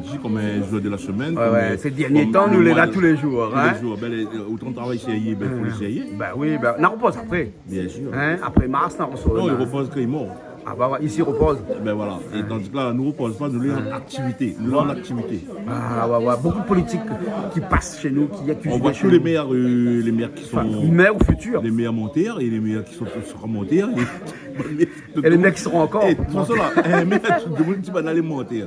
énergie comme un joueur de la semaine. Ces derniers temps, nous les là tous les jours. Tous les jours. Autant de travail sérieux, il faut les essayer. Ben oui, on repose après. Bien sûr. Après mars, on repose. Non, il repose quand il est mort. Ah bah ici, il repose. Ben voilà. Et tandis que là, nous ne repose pas, nous sommes en activité. Nous sommes en activité. Ah ouais. Beaucoup de politiques qui passent chez nous, qui accusent. On voit tous les maires qui sont. Maires ou futurs. Les maires montaires et les maires qui seront montaires. Et les maires qui seront encore. De toute façon, là, les maires, tout le monde qui va aller monter.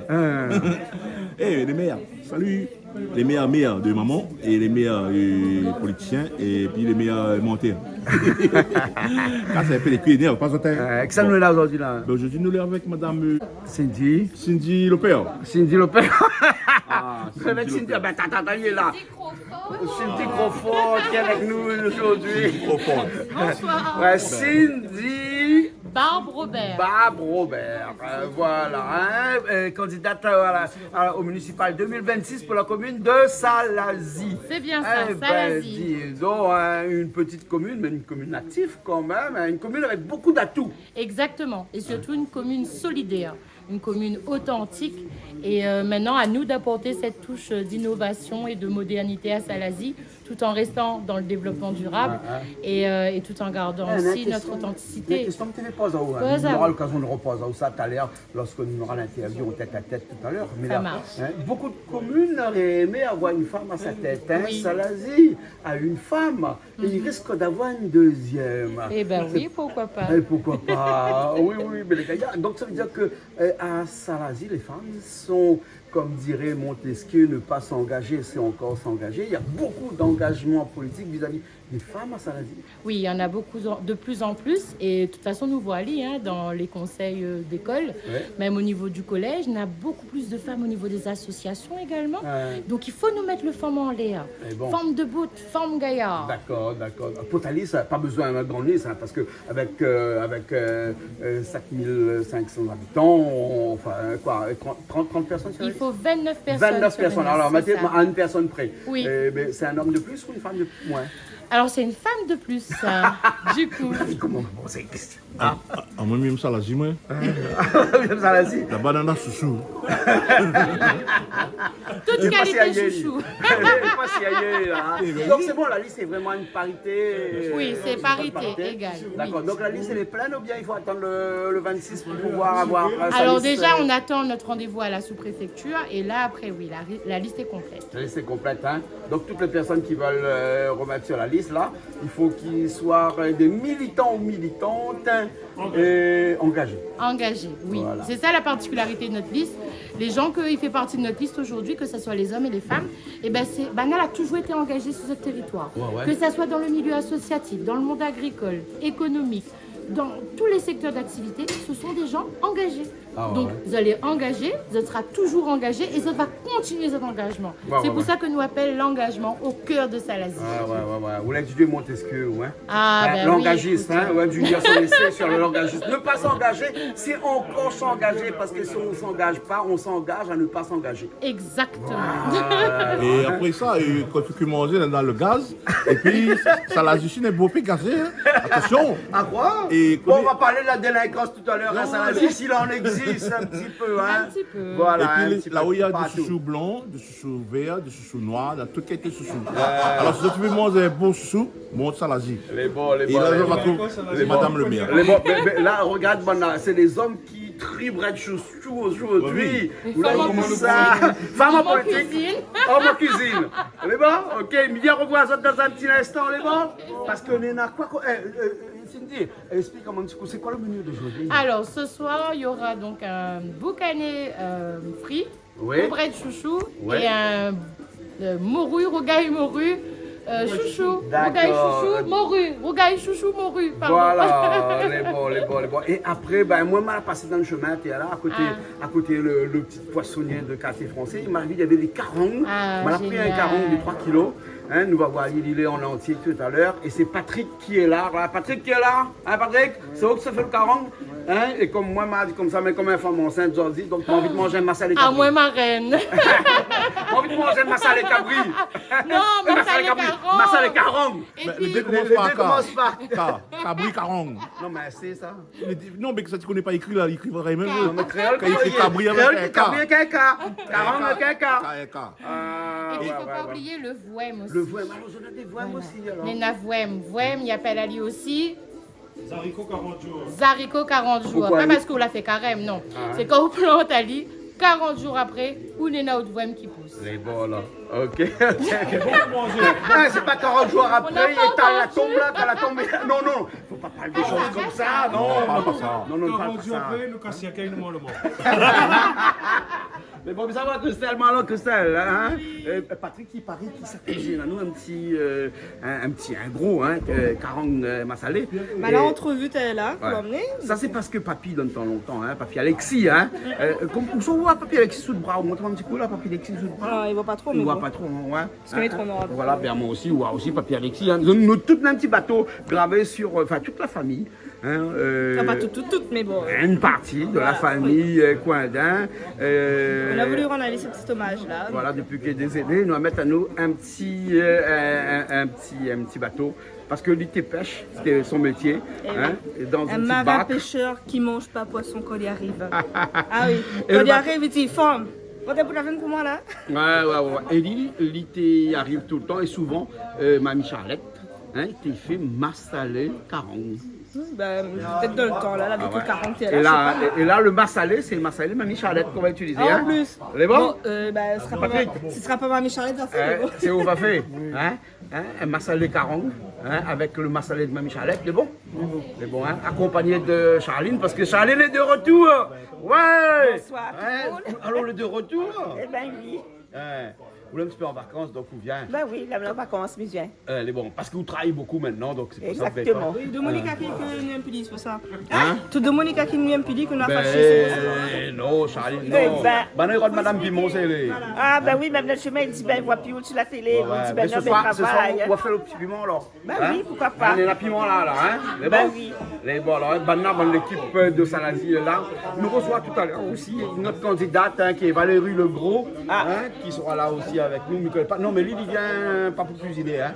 Les maires, salut. Les meilleurs de maman et les meilleurs politiciens et puis les meilleurs montaires. Quand c'est un peu les cuisiniers, pas autant. Qui ça nous est là aujourd'hui là? Aujourd'hui, nous sommes avec madame Cindy Lopez. Cindy Lopez. Avec Cindy, t'as il est là. Cindy Crawford qui est avec nous aujourd'hui. Bonsoir. Cindy Barbe Robert. Voilà, candidate au municipal 2026 pour la commune de Salazie. C'est bien ça, Salazie. Disons, une petite commune, mais une commune active quand même, une commune avec beaucoup d'atouts. Exactement, et surtout une commune solidaire, une commune authentique. Et maintenant, à nous d'apporter cette touche d'innovation et de modernité à Salazie, tout en restant dans le développement durable et tout en gardant aussi notre authenticité. Question que tu me poses, on aura l'occasion de reposer ça tout à l'heure lorsque nous aurons l'interview en tête à tête tout à l'heure. Ça marche. Beaucoup de communes auraient aimé avoir une femme à sa tête. Oui. Salazie a une femme et il risque d'avoir une deuxième. Eh bien oui, pourquoi pas. Pourquoi pas? Oui, mais les gars, donc ça veut dire que à Salazie, les femmes sont, comme dirait Montesquieu, ne pas s'engager, c'est encore s'engager. Il y a beaucoup d'engagement politique vis-à-vis des femmes à Salazie. Oui, il y en a beaucoup de plus en plus. Et de toute façon, nous voilà dans les conseils d'école, même au niveau du collège, il y en a beaucoup plus de femmes au niveau des associations également. Donc il faut nous mettre le femme en l'air. Femme debout, femme gaillard. D'accord. Pour ta liste, pas besoin d'un grand liste, parce qu'avec 5500 habitants, 30 personnes. Il faut 29 personnes. 29 personnes. Alors, mettez à une personne près. Oui. C'est un homme de plus ou une femme de moins? Alors, c'est une femme de plus, du coup. Comment c'est question? Moi-même, Salazie, moi. Salazie. La banane chouchou. Toute qualité chouchou. Donc, c'est bon, la liste est vraiment une parité. Oui, c'est parité égale. D'accord. Donc, la liste, elle est pleine ou bien il faut attendre le 26 pour pouvoir avoir. Alors, déjà, on attend notre rendez-vous à la sous-préfecture. Et là, après, oui, la liste est complète. La liste est complète, Donc, toutes les personnes qui veulent remettre sur la liste, là, il faut qu'ils soient des militants ou militantes engagés. Engagés, oui. Voilà. C'est ça la particularité de notre liste. Les gens qui font partie de notre liste aujourd'hui, que ce soit les hommes et les femmes, Banal a toujours été engagé sur ce territoire. Que ce soit dans le milieu associatif, dans le monde agricole, économique, dans tous les secteurs d'activité, ce sont des gens engagés. Donc, vous allez engager, vous serez toujours engagé et ça va continuer cet engagement. C'est pour ça que nous appelons l'engagement au cœur de Salazie. Vous voulez étudier Montesquieu, l'engagiste, Junior Solissé sur le l'engagiste. Ne pas s'engager, c'est encore s'engager parce que si on ne s'engage pas, on s'engage à ne pas s'engager. Exactement. Et après ça, il faut que manger dans le gaz. Et puis, Salazie n'est pas gazé. Attention. À quoi? On va parler de la délinquance tout à l'heure à Salazie, s'il en existe un petit peu. Un petit peu. Voilà. Et puis, là où il y a du chouchou blanc, du chouchou vert, du chouchou noir, de tout quelques chouchous. Alors, si tu veux manger un bon chouchou, monte Salazie. Les bons. Et là, on va trouver Madame le maire. Là, regarde, c'est les hommes qui tribent chouchou aujourd'hui. Femme en politique. Homme en cuisine. Les bons? Ok, viens revoir ça dans un petit instant, les bons? Parce qu'on est là. Cindy, explique-moi, c'est quoi le menu d'aujourd'hui? Alors, ce soir, il y aura donc un boucané frit, courbré de chouchou et un morue, rougail morue, chouchou, rougail chouchou, morue, rougail chouchou, morue. Voilà, les bons. Et après, moi, je suis passé dans le chemin, tu es là, à côté le petit poissonnier de quartier français. Il m'a dit qu'il y avait des carongs. Il m'a pris un carong de 3 kilos. Nous va voir l'île en entier tout à l'heure. Et c'est Patrick qui est là. Voilà, Patrick qui est là. Patrick, c'est où que ça fait le carong? Hein? Et comme moi, m'a dit comme ça, mais comme une femme enceinte, Jordi, donc tu as envie de manger un massalé À cabri. moi, ma reine. J'ai envie de manger un massalé cabri. Non, massalé caron. Massalé caron. Et Le puis, dé commence les par dés commencent par Cabri Carong. Non, mais c'est ça. Non, mais ça, tu connais pas écrit là, il écrit vraiment. Non, mais créole, Quand il fait Cabri avec un K. Cabri avec un K. Caron avec un K. K. et puis, il ne faut pas oublier le voem aussi. Le voix, on a des voix aussi alors. Les navoem. Voem, il appelle à lui aussi. Zariko 40 jours. Zariko 40 jours. Pourquoi Pas lui parce qu'on l'a fait carême, non. C'est quand on plante à lui, 40 jours après, où il y a autre voem qui pousse. Les bons là. Ok. Ah, c'est pas 40 jours après, n'a pas et t'as la encore tombe là, t'as la tombe. Non, non, faut pas parler des choses comme ça. Non, parle pas ça. non, non, parle 40 pas jours ça. après, nous cassions quelqu'un nous le mot. Mais bon, ça va, Christelle, malin, Christelle, hein? Patrick, il paraît qu'il s'est cuisiné là, nous, un gros, hein, 40 massalé. Bah, l'entrevue, t'es là, pour Ouais. l'emmener. Ça, c'est parce que papy donne tant longtemps, hein, papy Alexis, hein. Où sont papy Alexis sous le bras? Montre un petit coup là, papy Alexis sous le bras. Ah, il voit pas trop, Il mais voit bon. pas trop, hein, ouais. Parce qu'il est trop noir. Voilà, bien moi aussi, ouais, aussi papy Alexis. Hein. Nous, tout un petit bateau gravé sur, enfin, toute la famille. Hein, Enfin, pas tout, mais bon. Une partie de la famille Coindin. On a voulu rendre ce petit hommage là. Voilà, depuis qu'il est décédé, nous va mettre à nous un petit bateau. Parce que lui, t'es pêche, c'était son métier. Hein, et dans Un une marin petite barque. pêcheur qui mange pas poisson quand il arrive. Ah oui, Et quand le il arrive, il dit forme. Quand t'es pour la fin pour moi là. Ouais. Et lui, t'y arrive tout le temps et souvent, Mamie Charlotte, hein, t'es fait massalé 40. Bah, peut-être dans le temps là, depuis ouais. 40 Et là, le massalé, c'est le massalé Mamie Charlotte qu'on va utiliser. Ah, hein. en plus. Elle est bon? Bah, ce sera pas ma Charlotte, ça fait. mais bon. C'est où va faire hein? Un massalé 40 hein? Avec le massalé de Mamie Charlotte, c'est bon? C'est bon, hein? Accompagné de Charline, parce que Charline est de retour. Ouais! Bonsoir. Hein? Alors, le de retour? Eh ben oui, Hein? Vous l'avez un petit peu en vacances, donc vous vient. ben oui, la vacances, mais viens. Elle est bon, parce que vous travaillez beaucoup maintenant, donc c'est pour ça que vous Exactement. Oui, de Monica qui nous impudit, c'est pour ça. Hein? Tout de Monica qui nous impudit, qu'on a fâché, c'est pour ça. Ben non, Charline, Eh non. ben- Ben non, il y aura de Madame Pimon, c'est les. Ah ben oui, même le chemin, il dit, ben il voit plus où sur la télé, Ouais, on dit, mais ben ce non, ben soir, travail. on va faire le petit piment alors. Ben oui, pourquoi pas. On est la piment là, hein? Les Ben bons? oui. Les bons, alors, ben, l'équipe de Salazie est là. Nous reçoit tout à l'heure aussi notre candidate hein, qui est Valérie Legros, hein, qui sera là aussi avec nous. Non, mais lui, il vient pas pour cuisiner, hein,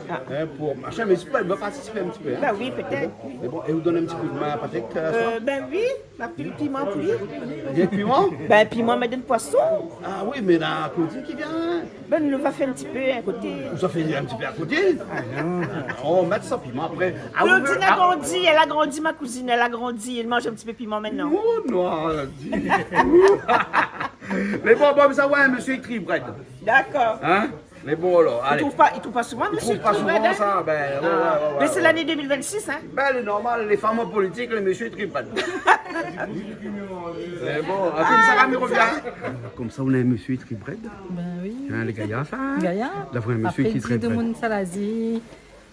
pour machin, mais il va participer un petit peu. Hein. Ben oui, peut-être. Mais bon, et vous donnez un petit coup de main à Patrick Ben oui, ma pile piment, oui. Bien piment? Ben piment, mais donne poisson. Ah oui, mais là, Claudie qui vient. Ben nous va faire un petit peu à côté. Ça fait un petit peu à côté. On va mettre ça piment après. Ah, vous Claudine voulez- a grandi, elle a grandi, ma cousine, elle a grandi, elle mange un petit peu piment maintenant. Oh non, elle a dit. Mais bon, ça va, monsieur écrit, Brad. D'accord. Hein? Mais bon, alors, Il allez. trouve pas souvent, Il monsieur. trouve pas Tribret, souvent hein? ça, ben, ouais, Mais c'est l'année 2026, hein. Ben, c'est normal, les femmes en politique, les messieurs triplent. Mais bon, comme ça, là, il revient. Comme ça, on a un monsieur tribred. Ben oui. Hein, les gaillards, ça. Hein? Gaillard. D'avoir un monsieur Après, qui dit de traite. mon Salazie,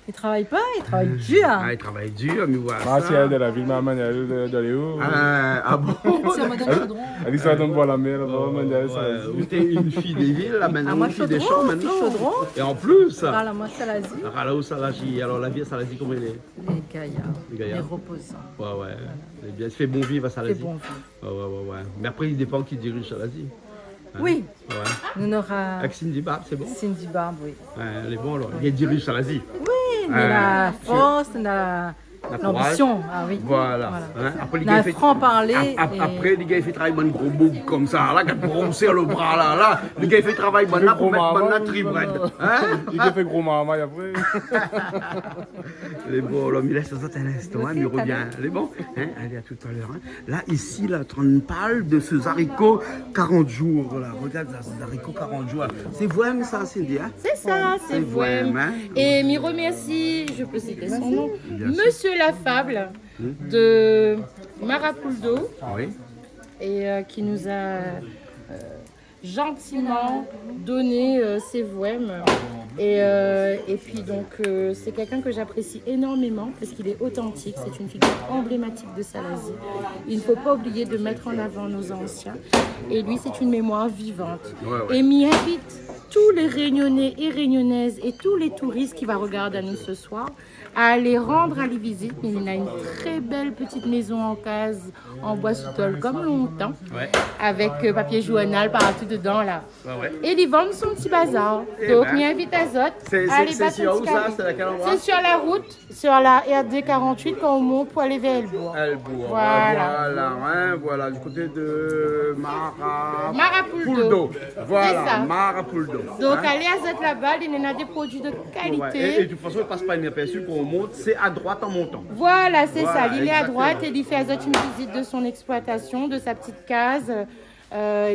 il travaille pas, il travaille dur. Ah, il travaille dur, mais voilà. Martial de la ville, maman, elle est allée où? Ah bon? C'est Madame Chaudron. Elle dit ça donne voir la mer, maman, elle Vous êtes une fille des villes, là, maintenant, Ah, moi, une fille des Chaudron, champs, fille maintenant. Chaudron. Et en plus, Ah, la moi Salazie, Rala ou Salagie, alors la vie à Salagie, comment elle est? les gaillards, Les les gaillards. reposants. Ouais. C'est bien, il fait bon vivre à Salazie. C'est bon vivre. Ouais. Mais après, il dépend qui dirige Salazie. Hein? Oui, Ouais. nous aura Avec Cindy Barbe, c'est bon? Cindy Barbe, oui. Ouais, elle est bon alors. Il dirige Salazie. Oui, on a la force, on a l'ambition. Ah oui. Voilà. Hein? Après, les On a gars, un franc-parler. Après, les gars, il fait travailler un gros bouc comme ça. Là, quand on serre le bras, là. Les gars, il fait travailler pour mettre la tribred. Hein? Il a fait gros maman après. Elle est bon, là, mais laisse ça un instant, hein, il revient. Elle est bon? Hein? Allez, à tout à l'heure. Hein? Là, ici, là, on parle de ce haricot 40 jours. Là. Regarde, ce haricot 40 jours. C'est vous-même, ça, Cindy? Hein? C'est ça, c'est vous-même. Voem. Hein? Et m'y remercie, je peux citer son nom, Bien sûr. Monsieur Lafable de Marapuldo, Oui. et qui nous a gentiment donné ses Voem. Et puis donc c'est quelqu'un que j'apprécie énormément parce qu'il est authentique, c'est une figure emblématique de Salazie. Il ne faut pas oublier de mettre en avant nos anciens. Et lui, c'est une mémoire vivante. Ouais. Et m'y invite tous les Réunionnais et Réunionnaises et tous les touristes qui vont regarder à nous ce soir à aller rendre à lui visite. Il a une très belle petite maison en case, en bois sous tôle, comme longtemps, avec papier journal partout dedans là. Et ils vendent son petit bazar. Donc, il invite à Zot. C'est sur où ça? C'est à quel endroit? C'est sur la route, sur la RD 48 quand on monte pour aller vers Elbourg. Voilà, du côté de Marapuldo. Voilà, Marapuldo. Donc, allez à Zot là-bas, il y en a des produits de qualité. Et de toute façon, il ne passe pas inaperçu qu'on monte, c'est à droite en montant. Voilà, c'est ça. Il est à exactement. droite et il fait à Zot une visite de son exploitation, de sa petite case.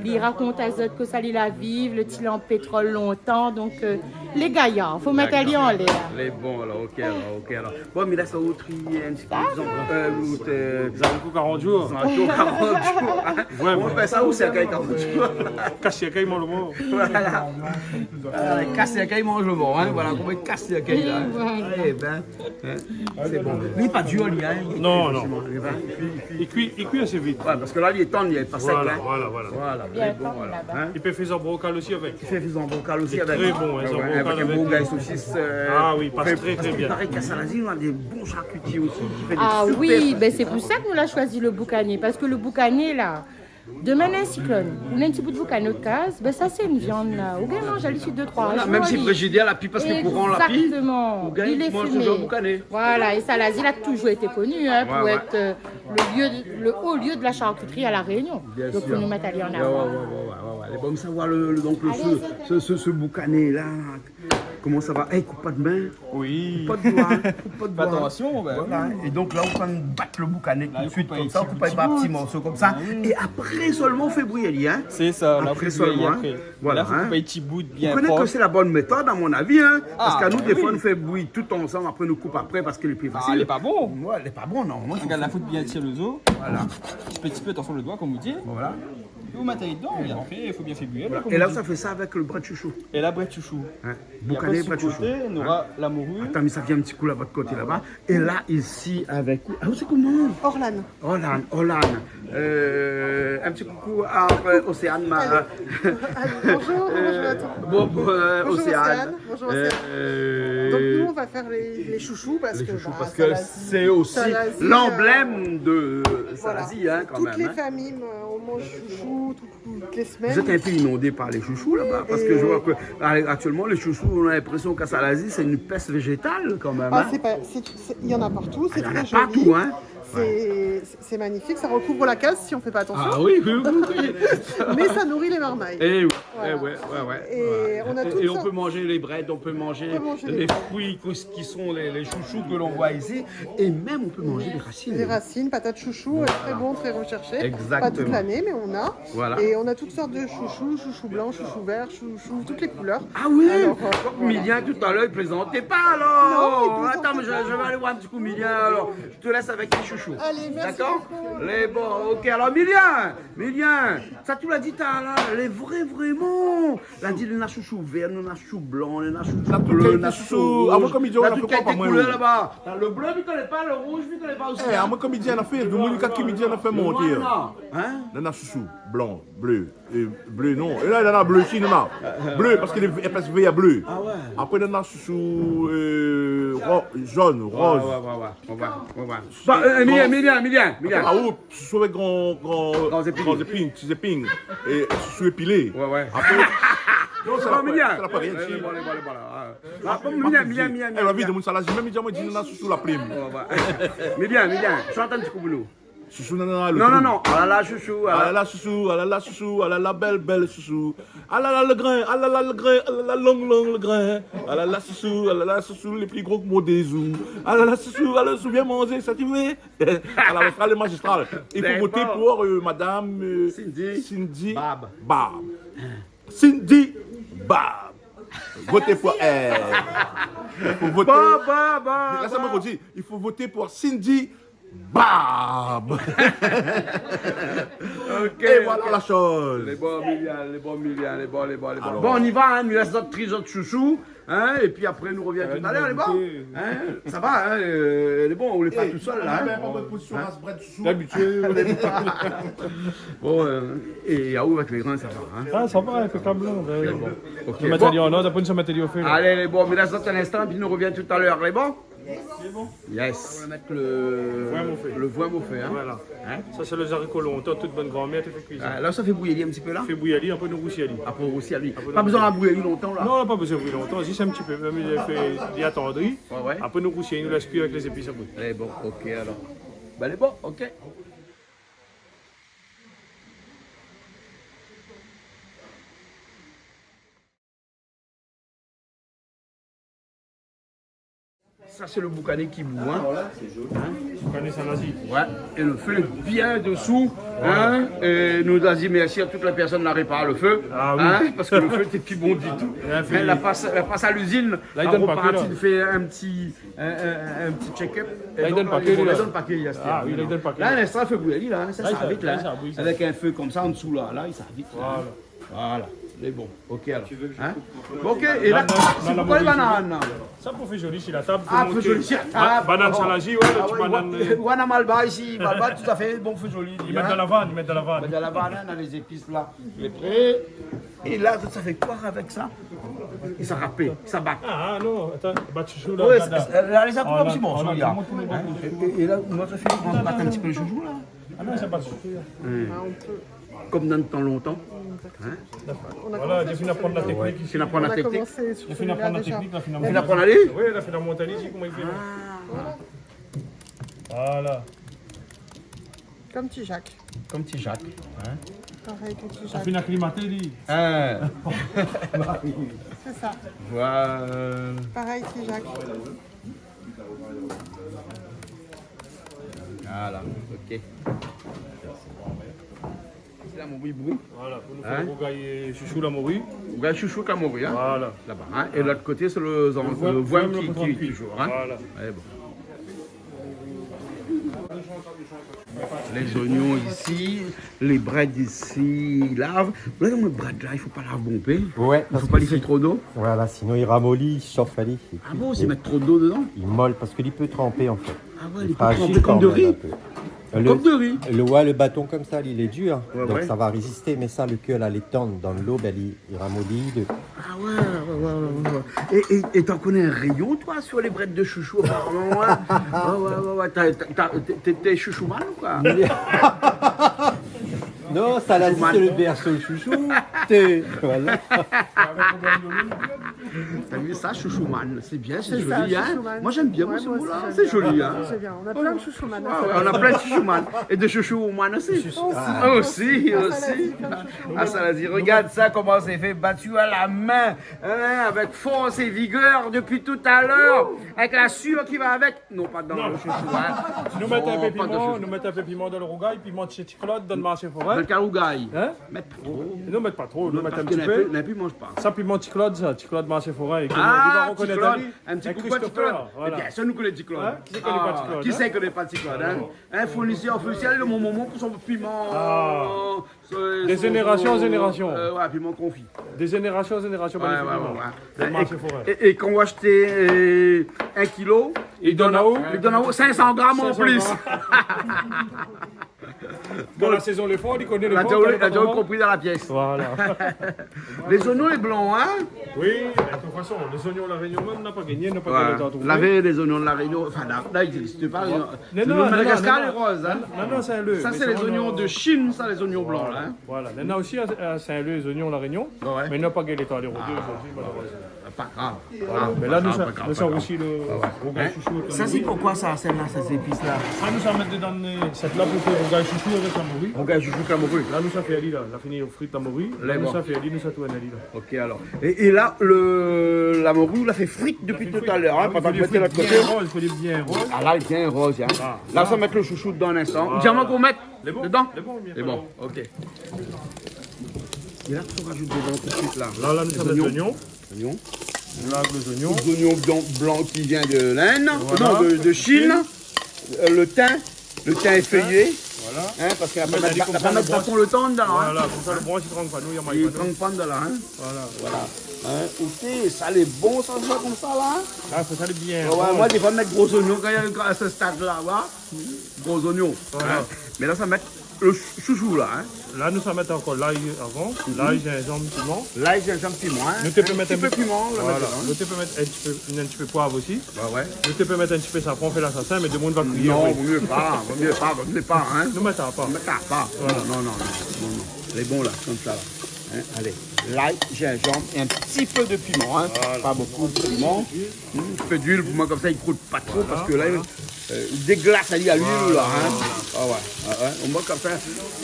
Il raconte à Zot que ça lui la vive, le til en pétrole longtemps. Donc, les gaillards, il faut mettre Ali en l'air. Les bons, alors, ok. Bon, mais là, c'est autre, Ça a 40 jours. 40 jours. On fait ça où c'est à 40 jours? Caché à mon le mot. Voilà. Casser la caille, mange le bon. Hein. Voilà, comment casser la caille là. Eh ben, c'est bon. Mais pas dur, lui. Hein. Non. Il cuit assez vite. Ouais, parce que là, il est tendre, il est pas sec. Voilà, hein. voilà. Voilà, Il y a bon, le temps voilà. là-bas. Hein. Il peut faire un brocal aussi avec. Il fait un bocal aussi avec. Très bon, ils ont avec bocal un avec. beau gars saucisse. Ah oui, passe très bien. Il paraît qu'à Salazie, on a des bons charcutiers aussi qui fait des Ah super oui, ben c'est pour ça qu'on l'a choisi le boucanier. Parce que le boucanier, là, demain, un cyclone. On a un petit bout de boucanier de case, ben ça, c'est une viande, là. Au gars, mange à l'issue de 2-3 Voilà, jours. même si Frigidaire la pie parce que courant la pie. Exactement. Au gars, Il est mange fumé. le boucané. Voilà, et Salazie, il a toujours été connu hein, pour Ouais. être le haut lieu de la charcuterie à La Réunion. Donc, il faut nous mettre à aller en avant. Ouais. Les bonnes savoir donc ce boucané là. Comment ça va? Coupe pas de main. Oui. Pas de doigt. Coupe pas de doigt. Attention, ben. Voilà. Et donc là, on peut battre le boucané tout de suite coupe comme un ça, on petit coupe pas petits morceaux comme ça. Et après seulement, on fait brûler, hein. C'est ça, là, Après faut seulement, après. hein. Voilà, Là, faut hein. couper un petit bout de Je bien connais que propre. c'est la bonne méthode, à mon avis, hein. Parce Ah, qu'à nous, des oui. fois, on fait bouillir tout ensemble, après, nous coupe après parce qu'il est plus facile. Ah, elle est pas bon. Ouais, elle est pas bon, non. Moi, Regarde la faute bien tirer le dos. Voilà. Petit peu, attention le doigt, comme vous dites. Voilà. Vous mettez dedans, et après, il faut bien faire bouillir. comme Et là, vous ça dites. fait ça avec le bras de chouchou. Et la brette chouchou. Hein. Et après, Boucané, sur bras de le chouchou. côté, on aura la morue. Attends, mais ça vient un petit coup là, votre côté là-bas. Et là, ici, avec. Ah, c'est comment? Orlane. Orlane. Un petit coucou à Océane. Bonjour, bonjour Océane. Bonjour Océane. Donc nous on va faire les chouchous parce que, Parce que c'est aussi Salazie, l'emblème de voilà. Salazie, hein, quand Toutes même. les hein. familles, on mange chouchous toutes les semaines. Vous êtes un peu inondé par les chouchous là-bas, parce que je vois que actuellement les chouchous, on a l'impression qu'à Salazie, c'est une peste végétale quand même. Ah, hein. il y en a partout, c'est Il y en très a joli. partout, hein. C'est magnifique, ça recouvre la case si on fait pas attention. Ah oui. Mais ça nourrit les marmailles. Et oui, Voilà. ouais. Et on a toutes Et on sortes. peut manger les brettes, on peut manger les fruits qui sont les chouchous que l'on voit ici, et même on peut manger les racines. Les racines, patates chouchous, très bon, très recherché. Exactement. Pas toute l'année, mais on a. Voilà. Et on a toutes sortes de chouchous, chouchous blancs, chouchous verts, chouchous, toutes les couleurs. Ah oui. Alors, voilà. Milien tout à l'heure, il plaisantait pas alors. Non, il plaisantait Attends, mais je vais aller voir un petit coup Milien alors. Je te laisse avec les chouchous. Allez, merci D'accord. beaucoup. Les bons, ok. Alors Milien, ça tu l'as dit t'as là, les vrais vraiment. L'a dit les chouchous verts, les chouchous blancs, les chouchous bleus, les chouchous. Ah, moi, comme il dit, on a fait quoi, pas moi, couleurs nous? là-bas. Le bleu, il connaît pas, le rouge, il connaît pas aussi. Eh, à moi, comme il dit, on a fait, le Monica qui me dit, on a fait monter. Hein? Il y en a chouchou, blanc, bleu, bleu non. Et là, il y en a bleu aussi, il y en a. Bleu, parce qu'il est presque vert bleu. Ah ouais. Après, il y en a chouchou jaune, rose. On va. Milien. Ah oui, chouchou avec grand épines. petits épines. Et chouchou épilé. Ouais. Après, non, c'est la Milien. c'est la pas rien de chier. Milien. Eh, la vie de mon salage, même il dit, il y en a chouchou la prime. Milien, chante un petit coup boulot. Chouchou, non. Non. Ah là, chouchou. Ah là là chouchou, ah là là belle chouchou. Ah là là le grain, ah là là long le grain. Ah là chouchou, les plus gros que mon désou. Ah là chouchou, ah là souviens manger, ça tu veux. Alors le frère magistral. Il faut voter pour madame Cindy Bab. Cindy Bab. Votez pour elle. Il faut voter. Bah. Laissez-moi vous dire, il faut voter pour Cindy Bam. Ok. Et voilà la chose. Les bons milliards, les bons milliards, les bons, les bons, les bons. Bon, on y va, hein, il nous reste notre trésor de chouchou. Hein, et puis après, nous revient tout à l'heure, les bons. Hein, ça va, hein, les bons, on les fait tout seul là. Hein. L'habitué. Bon, et Yahoo avec les grains, ça va. Hein. Ah, ça va, impeccable. Ok. Le matériel en ordre, après nous sommes matériaux faits. Allez, les bons, mais là, ça un instant, puis nous revient tout à l'heure, les bons. Yes. On va mettre le voie mauffé. Hein. Voilà. Hein? Ça, c'est les haricots longtemps, toute bonne grand-mère, tu fais cuisine. Ah, là, ça fait bouillir un petit peu là. Tu fais bouillir, après nous rousser. Après aussi à lui. Pas besoin de bouillir longtemps là. Non, on n'a pas besoin de bouillir longtemps, juste un petit peu. Même il fait il attendri. Ouais. Après nous rousser, il nous laisse cuire avec les épices à bout. Allez, bon, ok alors. Ben, les bons, ok. Ça, c'est le boucané qui bout. Hein. Tu connais ça, Nazi? Ouais, et le feu est bien dessous. Hein. Et nous disons merci à toute la personne qui n'a réparé le feu. Ah oui. Hein, parce que le feu était plus bon du tout. Elle passe à l'usine. Là, il donne pas que là. Il fait un petit check-up. Là, il donne pas que il là. donne pas que. Ah oui, là, il donne pas que là. Là, l'instant, il fait bouillir. Là, ça va vite. Là, ça bouille, ça. avec un feu comme ça en dessous. Là, il ça va vite. Voilà. Voilà. C'est bon. Ok alors. Hein? Ok, et là, Là, c'est là, pourquoi les là, bananes? Ça pour faire joli sur la table. Ah, feu joli sur la table. Banane salagi, ouais, le Ah petit ouais, banane. Wana Malba ici, Malba tout à fait, bon feu joli. Ils mettent de la vanne, ils mettent de la vanne. De la banane, on a les épices là. Il est prêt. Et là, ça fait quoi avec ça? Et ça râpé, ça bat. Ah non, attends, bah tu joues là. Ouais, regarde. là, les accords Oh, aussi, bon, là, celui-là. là, Et là, moi, ça fait qu'on bat un petit peu le joujou là. Ah non, c'est pas suffisant. Comme dans le temps longtemps. Voilà, j'ai fini d'apprendre la technique ici. Tu apprends la technique. J'ai fini d'apprendre la technique, là, finalement. Tu l'apprends à aller? Oui, là, finalement, monter ici, comment il fait là. Voilà. Comme petit Jacques. Comme petit Jacques. Pareil que petit Ça Jacques. fait acclimater, lui. Ah, C'est ça. voilà. Pareil petit Jacques. Voilà, ok. C'est là mon bruit. Voilà, pour nous Hein? faire le rougail chouchou la morue. Vous regardez chouchou Camori, hein? Voilà. Là-bas. Hein? Et de l'autre côté, c'est le voile qui toujours. Hein? Voilà. Ouais, bon. Les oignons ici, les breads ici, lave. Vous voyez le bread là, il ne faut pas la bomber. Ouais, Il ne faut pas lui faire trop d'eau. Voilà, sinon il ramollit, il chauffe allez. Ah bon, c'est mettre trop d'eau dedans? Il molle parce qu'il peut tremper en fait. Ah ouais, il peut fragile tremper comme quand de même, riz. un peu. Comme de riz. Le bâton comme ça, il est dur, Ouais, donc ouais. ça va résister, mais ça, le queue, là, les tendre dans l'eau, ben, il ramollit. Ah ouais. Et t'en connais un rayon, toi, sur les brettes de chouchou, apparemment, ouais. T'es chouchouman ou quoi? Non, ça l'a dit, c'est le berceau chouchou. Voilà. T'as vu ça, chouchouman? C'est bien, c'est C'est ça, joli, hein? chouchouman. Moi, j'aime bien moi, Ouais, ce moi mot-là. aussi, C'est j'aime bien. joli, hein? C'est bien. On a plein de chouchouman. Ah ouais, on a plein de chouchouman. Et de chouchouman aussi. Aussi. Ah, ça l'a dit. Regarde ça, comment c'est fait, battu à la main, hein, avec force et vigueur depuis tout à l'heure, avec la sueur qui va avec. Non, pas dans le chouchou, hein. Si nous mettons un peu Oh, pas de piment, chouchou. nous mettons un peu piment dans le rougail, piment de chez Claude, donne marché Dans forêt. le carougaille. Hein? Mettre trop. Et nous mettons pas trop, nous mettons un Parce petit que peu. n'a plus, mange pas. Ça, piment de Claude, ça, Claude marché forêt. Il Ah, va reconnaître Ticlode, Ali, un petit avec coucou à Ticlode. Christopher. Eh Voilà. bien, ça nous connaît Ticlode. Hein? Qui connaît pas Ticlode, Qui hein? sait connaît pas Ticlode, hein? Un fournisseur officiel de mon moment pour son piment. Ah. Des générations en génération. Ouais, piment confit. Des générations en générations, Ouais, magnifiquement. Dans le marché forêt. Et quand on va acheter 1 kilo, Il donne à haut. il donne à haut 500 grammes en 500 plus. grammes. Dans la saison les fonds, il connaît les La fonds. théorie compris dans la pièce. Voilà. Les oignons les blancs, hein? Oui, de toute façon, les oignons, la Réunion même n'a pas gagné, n'a pas gagné le temps de trouver. Laver les oignons de la Réunion, enfin là ils n'existent pas. Non, Le non, Madagascar non, les non. roses, hein? Non, Saint-Leu. Ça Mais c'est les on a- oignons de Chine, ça les oignons blancs là. Hein? Voilà, il y en a aussi à Saint-Leu, les oignons, la Réunion. Ouais. Mais il n'a pas gagné les temps des aujourd'hui, malheureusement. Pas grave. Voilà. Mais là, nous sommes aussi le rougail chouchou. avec la Ça c'est morue. pourquoi ça, celle-là, ces épices-là? Ça, nous sommes mettre dans cette là pour faire rougail chouchou avec la morue. Regarde, je joue comme rue. Là, nous sommes fait Ali, là. On a fini aux frites à morue. Là, Les nous bons. sommes fait Ali, nous sommes tout en Ali, là. Ok alors. Et là, la morue l'a fait frite depuis tout à l'heure, hein, pendant que mettez l'autre côté. Bien rose, il faut les bien rose. Ah là, il tient rose, hein. Ah. Là, ça va mettre le chouchou dedans un instant. Voilà. Diamant qu'on mette Les bons, dedans. les bons, bien C'est pas bon, ok. Et là, on rajoute dedans tout de suite là. Là, nous sommes les oignons. Oignons. Là, les oignons. Les oignons blancs qui viennent de l'Inde, Voilà. non, de Chine, le thym Le thym effeuillé. Voilà. Hein, parce qu'il n'y a Mais pas t'as dit comme de ça, le pas le temps dedans. Hein. Voilà, comme ça le bronze il trempe pas, nous il y a Il maïs. ne trempe pas dedans. Hein. Voilà. Voilà. Hein, ok, ça c'est bon, ça se voit comme ça là. Là, il faut ça bien. Ouais, moi, des fois, mettre gros oignons quand il y a à ce stade-là, voilà. Gros oignons. Voilà. Hein. Mais là, ça met le chouchou là. Hein. Là, nous, ça mettre encore l'ail avant. L'ail, gingembre, piment. Là, j'ai un piment. Hein. Nous, tu peux mettre un peu de piment. Voilà. Nous, tu peux mettre un petit peu poivre aussi. Ouais. Nous, tu peux mettre un petit peu safran, fait l'assassin, mais tout le monde va crier. Non, après. vaut mieux pas, vaut mieux pas, vaut mieux pas. Hein. Nous, mettons pas. Ne mettons pas. Voilà. Non. Elle est bon là, comme ça. Là. Hein. Allez, l'ail, gingembre et un petit peu de piment. Hein. Voilà. Pas beaucoup de piment. Un petit peu d'huile, pour moi, comme ça, il ne croûte pas trop parce que là, il déglace à l'huile là. Hein. Ah ouais. On voit comme ça.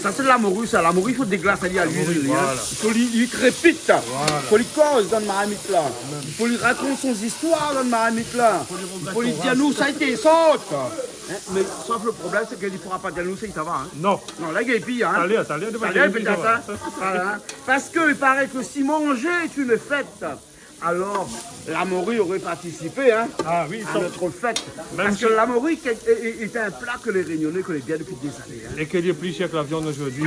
Ça, c'est de la morue, ça. La morue, il faut déglacer à l'huile. Voilà. Hein. Il faut lui crépite. Il faut lui cause dans le marmite là. Il faut lui raconter son histoire dans le marmite là. Il faut lui dire nous, ça a été saute. Hein? Mais sauf le problème, c'est qu'il ne pourra pas dire nous, ça va. Hein? Non. Non, là, il est pire. Hein? Allez, Peut-être. Hein? Voilà. Parce qu'il paraît que si manger est une fête, alors la morue aurait participé hein, Ah oui, à notre fête. Même Parce si- que la morue est un plat que les Réunionnais connaissent bien depuis des années. Hein. Et qu'il est plus cher que la viande aujourd'hui.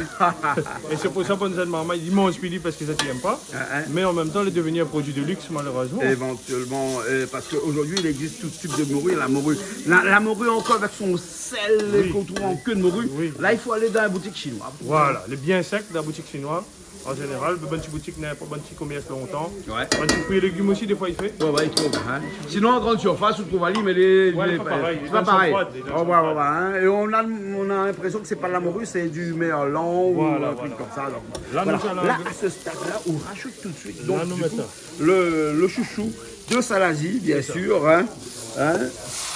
Et c'est pour ça qu'on nous a demandé, ils mangent pili parce qu'ils n'aiment pas. Mais en même temps, il est devenu un produit de luxe, malheureusement. Éventuellement, parce qu'aujourd'hui, il existe tout type de morue. La morue encore avec son sel Oui. qu'on trouve en queue de morue. Oui. Là, il faut aller dans la boutique chinoise. Voilà, les bien secs de la boutique chinoise. En général, le bonne petite boutique n'a pas bon petit commerce longtemps. Ouais. Un petit fruits et légumes aussi, des fois, il fait. Ouais, il trouve. Hein. Sinon, en grande surface, on trouve Ali, mais les. Ouais, les- c'est pas pareil. C'est pas pareil. Les gens Oh, sont ouais, hein. Et on a l'impression que c'est pas de la morue, c'est du merlan Voilà, ou un truc comme ça. Donc, Là, voilà. nous allons- Là, à ce stade-là, on rajoute tout de suite. Donc, Là, nous du mettons. coup, le chouchou de Salazie, bien sûr. Hein.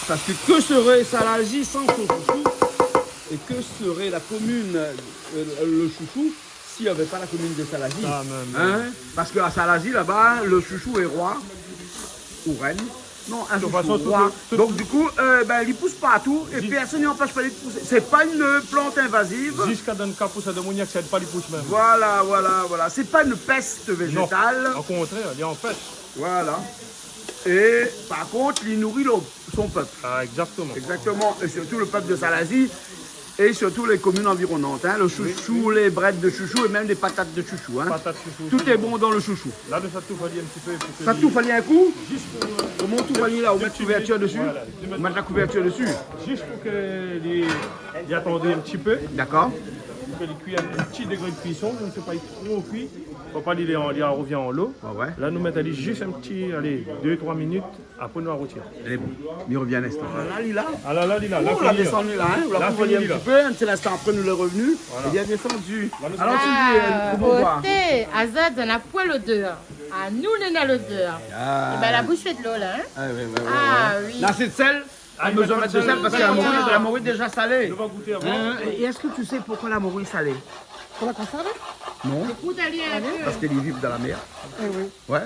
Parce que serait Salazie sans son chouchou? Et que serait la commune, le chouchou, s'il n'y avait pas la commune de Salazie? Ah, même. Hein? Parce qu'à Salazie, là-bas, le chouchou est roi ou reine. Non, un chouchou façon, roi. tout- Donc du coup, il pousse partout et personne n'empêche pas de pousser. C'est pas une plante invasive. Jusqu'à dans le cas pour ça de Mouniac, ça aide pas les pousses même. Voilà. C'est pas une peste Non, végétale. au contraire, il est en fait. Voilà. Et par contre, il nourrit son peuple. Ah, exactement. Exactement. Et surtout le peuple de Salazie. Et surtout les communes environnantes. Hein. Le chouchou, les brettes de chouchou et même les patates de chouchou. Hein. Patate chouchou. Tout est bon dans le chouchou. Là, de ça tout valide un petit peu. pour que Ça les- tout fallait un coup? Juste pour, Comment tout fallait là? On met la couverture dessus? Voilà. On met la couverture dessus. juste pour que les attendez un petit peu. D'accord. Pour que les cuits un petit degré de cuisson. Je ne sais pas, il est trop cuit. Faut pas les revient en l'eau. Ouais. Là, nous mettons juste un petit, allez, 2-3 minutes. Après, nous en retirons. Elle est bon. Il revient un instant. Là, il est là. Ah là, il a. Là, On l'a fini, là. descendu là. Hein. On l'a Là, convoyé un fini, petit là. peu. Un petit instant après, nous l'est revenu. Il est descendu. Là, nous Alors, tu dis, comment voir? Côté, Azad, on a point l'odeur. Ah, nous, on a l'odeur. Ah. Eh ben, la bouche fait de l'eau, là. Hein? Ouais. Ah, oui. Là, c'est de sel. Ah, On il a besoin met de mettre de pas de sel sel. parce que la morue est déjà salée. On va goûter avant. Hein. Et est-ce que tu sais pourquoi la morue est salée? Pour la conserver? Non. Écoute, allez, un peu. Parce qu'elle y vit dans la mer. Eh oui. Ouais.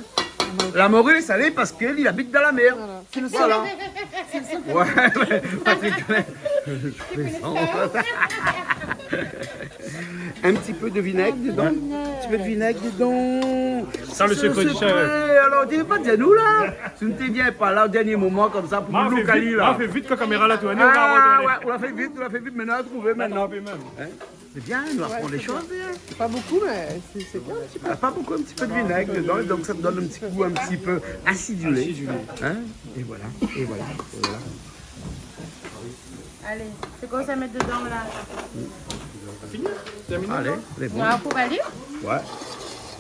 La morue est salée parce qu'elle habite dans la mer. Voilà. C'est le seul. Voilà. Ouais, Patrick connaît. Je plaisante. Un petit peu de vinaigre dedans. Un petit peu de vinaigre dedans. Ça, le secret du chef. Alors, tu veux pas dire nous là? Tu ne te viens pas là au dernier moment comme ça pour M'a nous fait localiser vite, là. m'a fait vite que la caméra là, tu vois. Ah ouais, on l'a fait vite, maintenant on a trouvé maintenant. Même. Hein? C'est bien, nous apprend des choses. Hein? Pas beaucoup, mais c'est bien un petit peu. Pas beaucoup, un petit peu de vinaigre dedans, donc ça te donne un petit goût un petit peu acidulé. Hein? Et voilà. Allez, c'est quoi ça mettre dedans, là? Allez, c'est bon. On va pour aller? Ouais.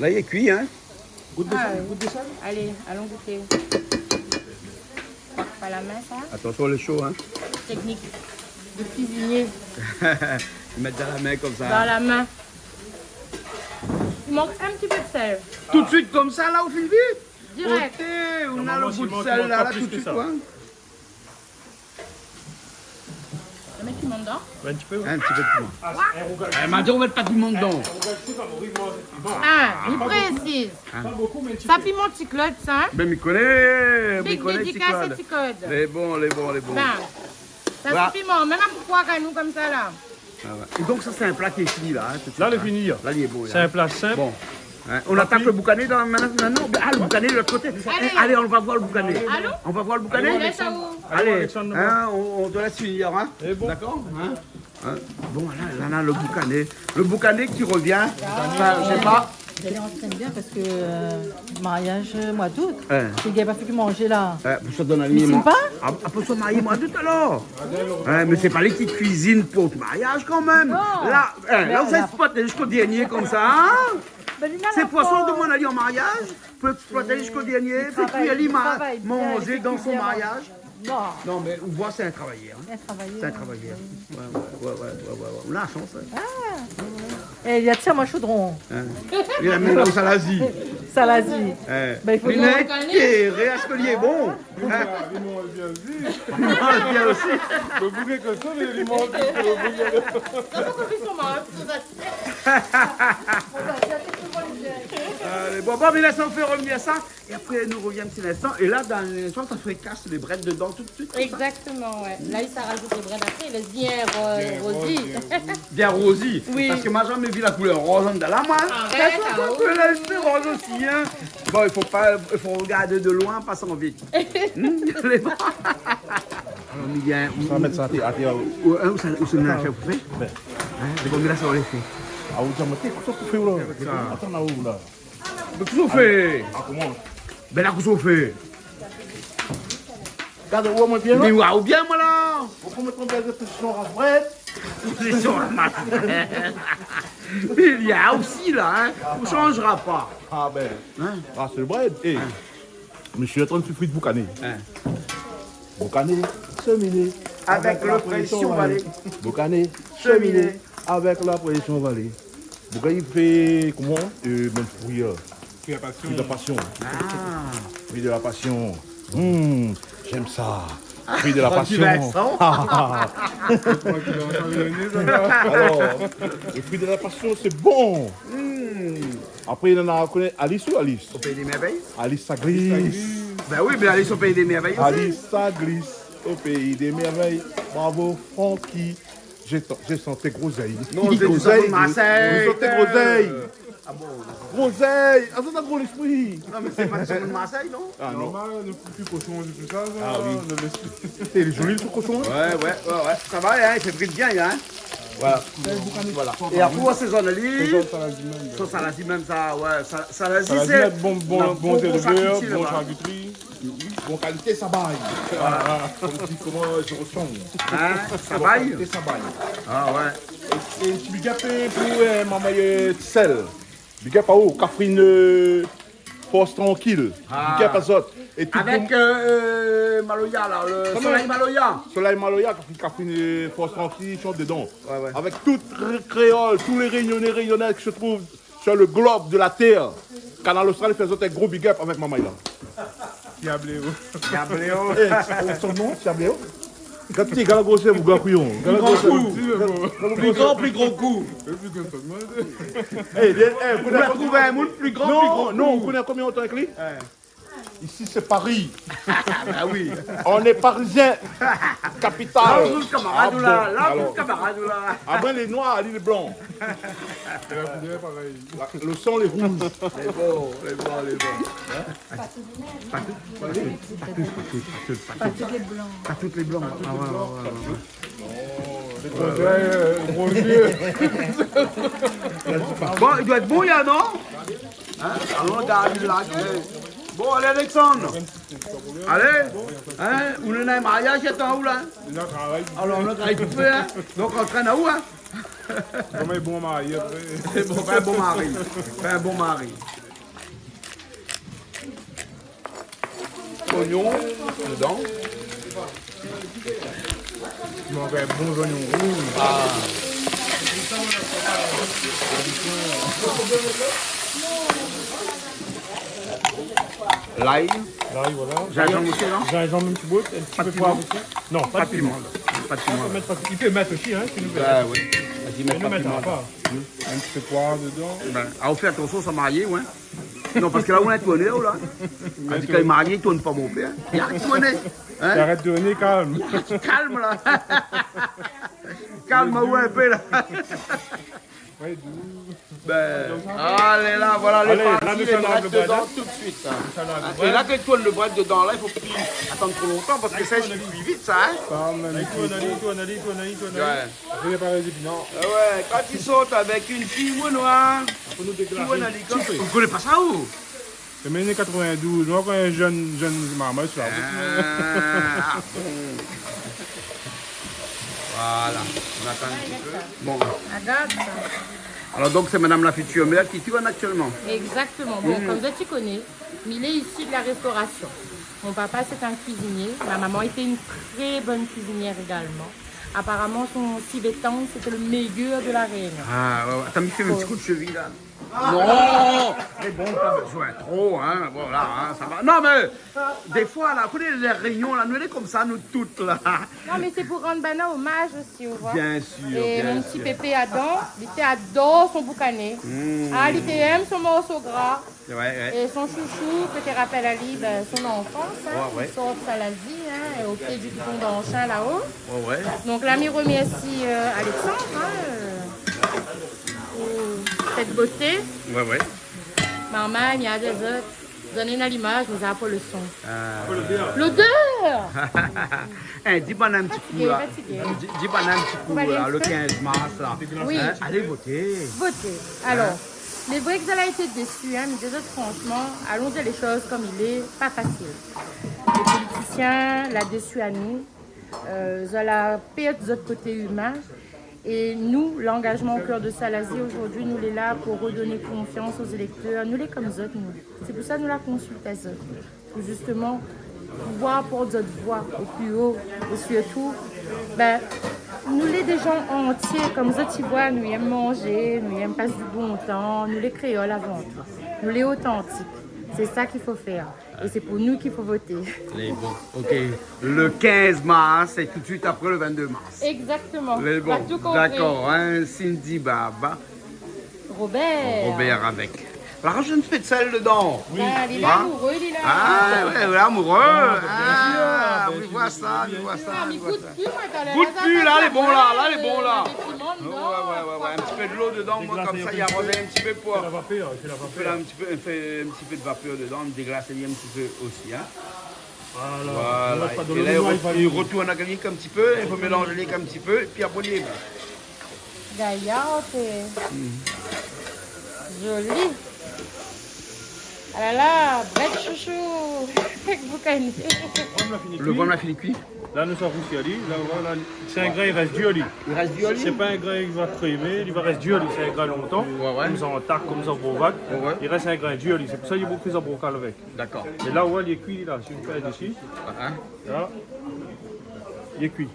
Là, il est cuit, hein? Allez, allons goûter. Pas la main, ça? Attention, le chaud, hein? Technique de cuisinier Ils mettent dans la main comme ça. dans la main. Il manque un petit peu de sel. Tout de suite comme ça, là, au fil vite. Direct. Ok, on a Normalement, le goût de Simon, sel tu là, manques pas tout plus de que suite, ça. quoi. Le mec, il monte dedans. Un petit peu. Un petit peu de piment. Un rougail. Elle m'a dit, on met pas de piment dedans. Un rougail, c'est comme on mange. Bon, Ah, il précise. pas beaucoup, mais un petit Ça peu. piment petit clotte, ça. Hein? Ben, m'y connaît, Big dédicace et petit code. Les bons. Ben, ça Voilà. c'est piment, même à pourquoi qu'à nous comme ça, là. Ah ouais. Et donc, ça, c'est un plat qui est fini, là. Hein, tout de Là, suite, le hein. fini. Là, il est beau. C'est là. un plat simple. Bon. Hein, on attaque le boucané dans maintenant. Ah, le boucané de l'autre côté. Allez, on va voir le boucané. Allô? On va voir le On boucané. laisse à où? Allez, Alexandre, hein, on te laisse finir, hein? Et bon. D'accord, hein? Hein? Bon, là, on a le boucané. Le boucané qui revient. Enfin, je sais pas. Elle entraîne bien parce que mariage mois d'août. Ouais. Il n'y a pas fait que manger là. Pour se donner Mais c'est pas pour se marier mois d'août alors. Mais c'est pas les qui cuisinent pour le mariage quand même. Non. Là, là, vous exploitez jusqu'au dernier comme ça. Hein? Ces poissons de mon aller en mariage, peut exploiter jusqu'au dernier, fait cuire l'image, manger dans son mariage. Non. Non, mais on voit, c'est un travailleur. Hein. Un travailleur. C'est un travailleur. Ouais. On a la chance. Hein. Et il y a de ça, moi, chaudron. Hein. Il a mis là où ça l'a dit. Ça l'a dit. Il faut Vinaigre, réascolier, bon. Hein. Limon est bien aussi. Limon est bien aussi. Le bouquet que ça, mais le limon est bien. Bon, mais laissons faire revenir ça. Et après, nous reviens un petit instant. Et là, dans l'instant, ça fait casse les brettes dedans tout de suite. Exactement, ouais. Là, il rajoute les brettes après, il laisse bien rosy. Bien rosy. Oui. Parce que moi, j'ai jamais vu la couleur rose de la main. Arrête, C'est rose aussi, hein. Bon, il faut regarder de loin, passant vite. Les bras. Alors, Miguel, On va mettre ça à terre. où c'est le chef fait? C'est comme ça, on les fait. Ah, vous avez dit, qu'est-ce que tu fais là? Attends, là, où là? Mais qu'est-ce qu'on fait? Ah, comment? Ben là, qu'est-ce qu'on fait? Regarde, où on bien là? Mais waouh, bien, moi là! On peut mettre des positions à bread. Position à il y a aussi là, hein? On ne changera pas. Ah, ben. Hein? Ah, c'est le bread. Eh, monsieur est en train de faire fruit de boucané. Boucané, cheminé. Avec la pression valée. Boucané, Cheminé. avec la pression valée. Boucané, il fait comment? Même fruit. Puis la passion. Fruit de la passion. Ah. Fruit de la passion. J'aime ça. Fruit de la Tranquille, passion. Vincent. Alors, le fruit de la passion, c'est bon. Après, il y en a, connaît Alice ou Alice? Au pays des merveilles? Alice, ça glisse. Ben oui, mais allez au pays des merveilles aussi. Alice, ça glisse au pays des merveilles. Bravo, Francky. J'ai senti groseille. Non, c'est du savon de Marseille. J'ai senti groseille. Ah bon? Groseille. Ah, ça a gros l'esprit. Non, mais c'est pas du savon de Marseille, non? Ah non. Normal, ne plus cochon et tout ça. Ah oui. Ne laisse plus. Il est joli, ce cochon. Ouais. Ça va, hein? Il fait brille bien, hein? Voilà. Et après, on saisonne lui. Ça, ça l'a dit même, ça, ouais. Ça l'a dit, Ça va c'est. dire bon éleveur, charcutier, bon là-bas. charcuterie. Bon qualité, ça baille. Comme dit comment je ressens. Hein? Ça baille? Qualité, ça baille. Ah ouais. Et tu big up pour maman Tissel. Big up à où? Catherine Force Tranquille. Ah. Big up à Zot. Et tout Avec Maloya, là, le soleil Maloya. Soleil Maloya, Catherine Force Tranquille, chante dedans. Ouais. Avec toute créole, tous les réunionnais qui se trouvent sur le globe de la terre. Canal Austral fait un gros big up avec maman là. Diabléo. Gabléo. Son nom, Diabléo. Quand tu es galagossé, vous gagouillons. Plus grand, plus gros coup. Vous pouvez trouver un monde plus grand, plus gros. Non, on connaît combien de temps avec lui? Ici, c'est Paris. Ah oui. On est parisien. Capitale. Là, on trouve camarade là. Là, on Alors. trouve camarade là. Après les noirs, les blancs. Et la couleur, pareil. Le sang, les rouges. Les bons. Pas tous les blancs. Pas toutes les blancs. Ah Gros yeux. Bon, il doit être bon, Yann, non? Hein? Allons, regarde là. Bon, allez, Alexandre. Allez. Hein? On est dans un mariage, il est en où là? Il a travaillé. Alors, on a travaillé tout fait, hein? Donc, on traîne à où, hein? Comment est bon mari après. C'est bon, fais un bon mari. Fais un bon mari. Oignon dedans. Il manque un bon oignon rouge. L'ail. Là, voilà. Gingembre aussi, non? Gingembre, une petite botte. Un petit Pas de peu poivre piment. aussi. Non, pas de piment. Pas de piment. Il peut mettre aussi, hein, si nous voulons. Ben oui. Vas-y, Il mets ne pas de mettra piment. pas. Un petit peu de poivre dedans. Ben, on fait attention, ça marié, ouais. Non, parce que là, on est tourné, là. On dit qu'il est marié, il tourne pas mon père. Il a tourné. Hein? Arrête de donner calme. Calme, là. Calme-moi un peu, là. Ouais, doux. Ben, allez, là, voilà les Allez, parties, là, les nous sommes brettes dans le dedans, bradin. tout de suite. suite. Et là, quand tu tournes le bras dedans, là, il faut plus attendre trop longtemps parce que ça, il cuit vite, ça. Hein? Ouais, quand ils sautent avec une fille noire, vous ne connaissez pas ça où? C'est 1992, moi quand un jeune maman sur la route. Ah, bon. Voilà, on attend un petit peu. Bon. Alors donc c'est madame la future mère qui tourne actuellement. Exactement. Bon, comme ça tu connais, mais il est issu de la restauration. Mon papa c'est un cuisinier, ma maman était une très bonne cuisinière également. Apparemment son civetan c'était le meilleur de la Réunion. Ah ouais, ouais. T'as mis fait un petit coup de cheville là. Non, mais bon, pas besoin trop, hein, voilà, hein, ça va. Non, mais des fois, là, vous connaissez les réunions, là, nous, on est comme ça, nous toutes, là. Non, mais c'est pour rendre Bana hommage aussi, vous voyez. Bien sûr, et bien mon sûr. petit pépé adore, il adore son boucané. Ah, il aime son morceau gras. Ouais. Et son chouchou, que tu rappelles à lui, ben, son enfance, hein, Ouais. il sort de Salazie, hein, au pied du pont d'Anchin là-haut. Ouais. Donc l'ami remercie Alexandre pour cette beauté. Ouais. Maman, il y a des autres. Donnez une image, nous avons pas le son. L'odeur. Hey, dis pas un petit coup là. Fatigué. Dis pas un petit coup là, le 15 mars là. Oui. Hein, allez voter. Voter. Alors, les vrais que elle a été déçue, hein, mais des autres, franchement, allons dire les choses comme il est, pas facile. Les politiciens l'a déçu à nous. Ça l'a perdu de notre côté humain. Et nous, l'engagement au cœur de Salazie, aujourd'hui, nous, les là pour redonner confiance aux électeurs. Nous, les comme autres, nous. C'est pour ça que nous la consultons, pour justement pouvoir porter notre voix au plus haut. Et surtout, ben, nous, les des gens entiers, comme ça, tu vois, nous aimons manger, nous aimons passer du bon temps, nous, les créoles avant tout. Nous, les authentiques. C'est ça qu'il faut faire. Et c'est pour nous qu'il faut voter. Les bons. Ok. Le 15 mars et tout de suite après le 22 mars. Exactement. Les bons. T'as tout compris. D'accord. Hein, Cindy Baba. Robert avec. Alors, je ne fais de sel dedans. Oui. Ah, il est amoureux, il est là. Ah, ouais, amoureux. Ah, oui, vois ça, oui, vois ça. Ah, mais goûte plus, moi, t'as l'air. Goûte plus, là, les bons là, un Ouais. petit peu de l'eau dedans, moi, comme ça, il y a un petit peu pour. La vapeur, c'est la On vapeur. fait un petit peu de vapeur dedans, on déglace un petit peu aussi. Hein. Voilà. Et là, il retourne à gagner un petit peu, il faut mélanger les un petit peu, et puis après, il est Gaillard, c'est joli. Ah là là, bref chouchou. Vous connaissez. Le bon a fini cuit. Là, nous sommes roussi à lui. Là, voilà, c'est un grain, il reste du oli. Il reste du oli. C'est pas un grain qui va crémer, il va rester du oli. C'est un grain longtemps. Ouais. Comme ça, en tac, comme ça, en gros vague. Ouais. Il reste un grain du oli. C'est pour ça qu'il y a beaucoup de brocal avec. D'accord. Et là, où il est cuit, là, si vous faites ici, là, il est cuit.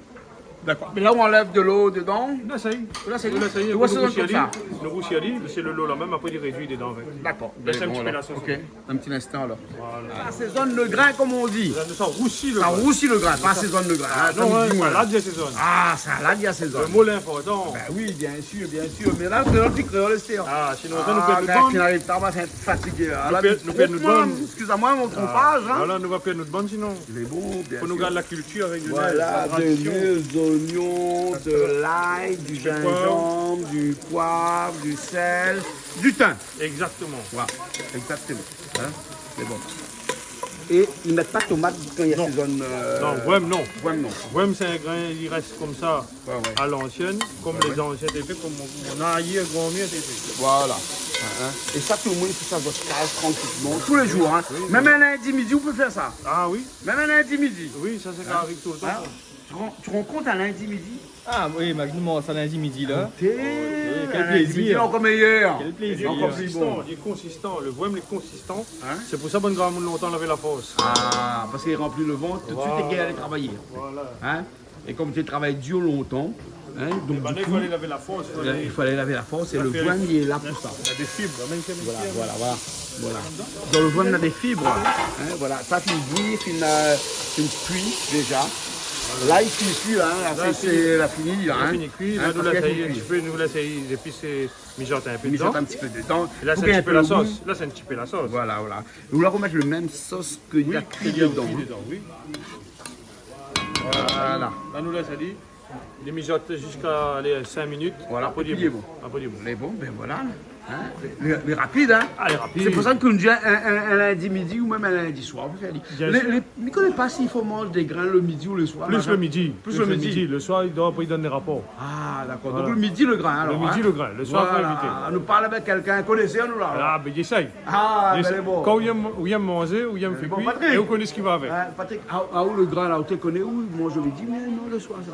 D'accord. Mais là, on enlève de l'eau dedans. Là, ça y est. Là, c'est Là, ça y est. Tu vois, c'est comme ça. Le roussi à lui, c'est le lot là même, après, il réduit dedans avec. D'accord. Laisse un petit peu la sauce. Ok. Un petit instant alors. Voilà. Ça assaisonne le grain comme on dit. Là, nous sommes roussi le Ça grain. roussit le grain, pas assaisonne le grain. Ah, Non, dis-moi, là. salade, il y a ses zones. Ah, salade, il y a assaisonne. Le mot l'important. Ben oui, bien sûr, bien sûr. Mais là, c'est notre petit créole, c'est. Ah, sinon, ça nous perd Tu notre n'arrives pas à être fatigué. Là, nous perd notre bonne. Excuse-moi, mon trompage. Hein. Voilà, nous va perdre notre bonne sinon. Il est bon, bien Faut nous sûr. garder la culture régionale. Voilà, la tradition. des oignons, de l'ail, du gingembre, du poivre, du sel, du thym. Exactement. Voilà, exactement. Hein, c'est bon. Et ils ne mettent pas de tomates quand il y a ces zones. Non, vraiment non. Vraiment non. Vraiment, c'est un grain, il reste comme ça Ouais. à l'ancienne, comme les anciens étaient faits, comme mon aïe, grand-mère était fait. Voilà. Hein. Et ça, tout le monde fait ça votre case tranquillement, tous les jours. Hein. Même un lundi midi, vous pouvez faire ça. Ah oui? Même un lundi midi. Oui, ça, ça arrive tout le temps. Hein. Tu rends compte un lundi midi? Ah oui, Magnum, ça lundi midi là. Quel plaisir. encore meilleur. Quel Il plaisir. est consistant, il est consistant. Le vraiment, il est consistant. Hein? C'est pour ça, bonne grand monde longtemps laver la force. Ah, parce qu'il remplit le ventre, tout de suite, t'es gay à aller travailler. Voilà. Hein? Et comme tu travailles dur longtemps, hein, donc Maintenant, du il coup, faut aller laver la force. il faut aller laver la force et le voine, il est là pour ça. Il y a des fibres, même s'il y a des fibres. Voilà. Dans le voine, on a des fibres. Hein, voilà. Ça, c'est une bouillie, c'est une cuit déjà. Là, il finit plus, hein. Là, c'est la finie. Il a Hein. fini cuit, Hein, là, nous parce la qu'elle tailler un finit petit peu, nous la tailler, et puis c'est mijoter un peu cuite. dedans. Un petit peu dedans. Et là, Faut c'est qu'il y un ait petit peu la le goût. sauce. Là, c'est un petit peu la sauce. Voilà. Nous, là, on met le même sauce qu'il y a Oui, cuit il y a dedans. cuit Hein. dedans, oui. Voilà. Là, nous laisse aller. Il mijote jusqu'à 5 minutes. Voilà. Après, Et puis, il il est est bon. bon. Après, il est bon. Mais bon, ben voilà. Les rapides, hein? Ah, les rapides. C'est pour ça qu'on dit un lundi midi ou même un lundi soir. Je ne connais pas s'il faut manger des grains le midi ou le soir. Plus le midi. Plus le midi. Le soir, après, il donne des rapports. Ah, d'accord. Voilà. Donc le midi, le grain. Alors, Le midi, le grain. Le soir, il faut éviter. On nous parle avec quelqu'un connaisseur, nous là. Ah, ben, j'essaye. Ah, ben, J'essaye. c'est bon. Quand vous aimez manger, vous aimez faire Bon, cuire, Patrick. et vous connaissez ce qui va avec. Patrick, où le grain là, où tu connais où il mange le midi, mais non, le soir, ça.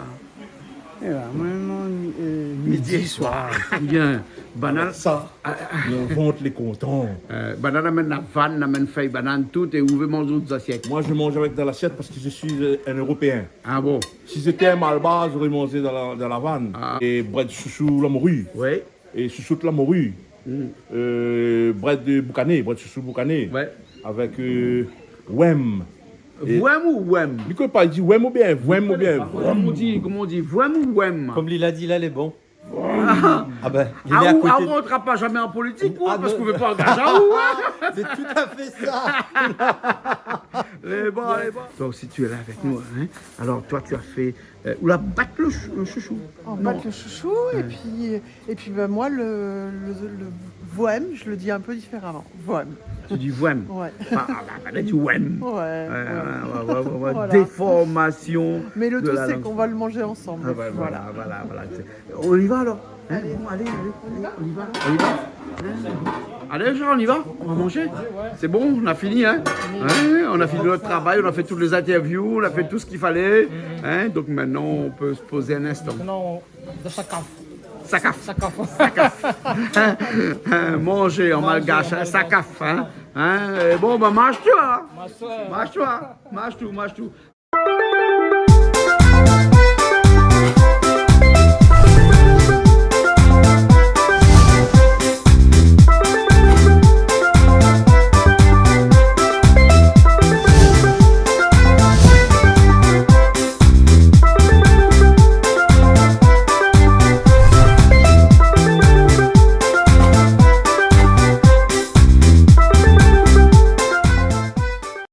Midi, soir. Bien. Banane. Ça, on vente les contents. Banane amène la vanne, amène feuille, banane, tout, et vous manger d'autres assiettes. Moi, je mange avec dans l'assiette parce que je suis un Européen. Ah bon? Si j'étais un Malbas, j'aurais mangé dans la vanne. Et bread chouchou la morue. Oui. Et chouchoute la morue. Bread de boucané, bread chouchou boucané. Ouais. Avec wem. Vouem ou wem? Il ne peut pas dire wem ou bien, wem ou bien. Comment on dit? Vouem ou wem? Comme Lila dit, là, il est bon. Ah ben, il est à On côté. ne rentrera pas jamais en politique, Ah parce ben- qu'on ne veut pas engager à où? C'est tout à fait ça. Les bas, les bas. Donc, si tu es là avec nous, hein, alors toi, tu as fait. Ou la battre le chouchou. On bat le chouchou et puis ben, moi le voem, je le dis un peu différemment. Voem. Tu dis wem. Ouais. Là, tu wem. Ouais. Voilà. Déformation. Mais le de tout la c'est langue. qu'on va le manger ensemble. Ah, voilà. On y va alors. Hein, bon, allez, on y va. Allez, Jean, on y va. On va manger. C'est bon, on a fini, hein. On a fini notre travail, on a fait toutes les interviews, on a fait tout ce qu'il fallait. Hein. Donc maintenant, on peut se poser un instant. Non, de sakaf. Sakaf. Manger en malgache, hein, sakaf. Hein. Bon, bah, mange-toi. Mange tout.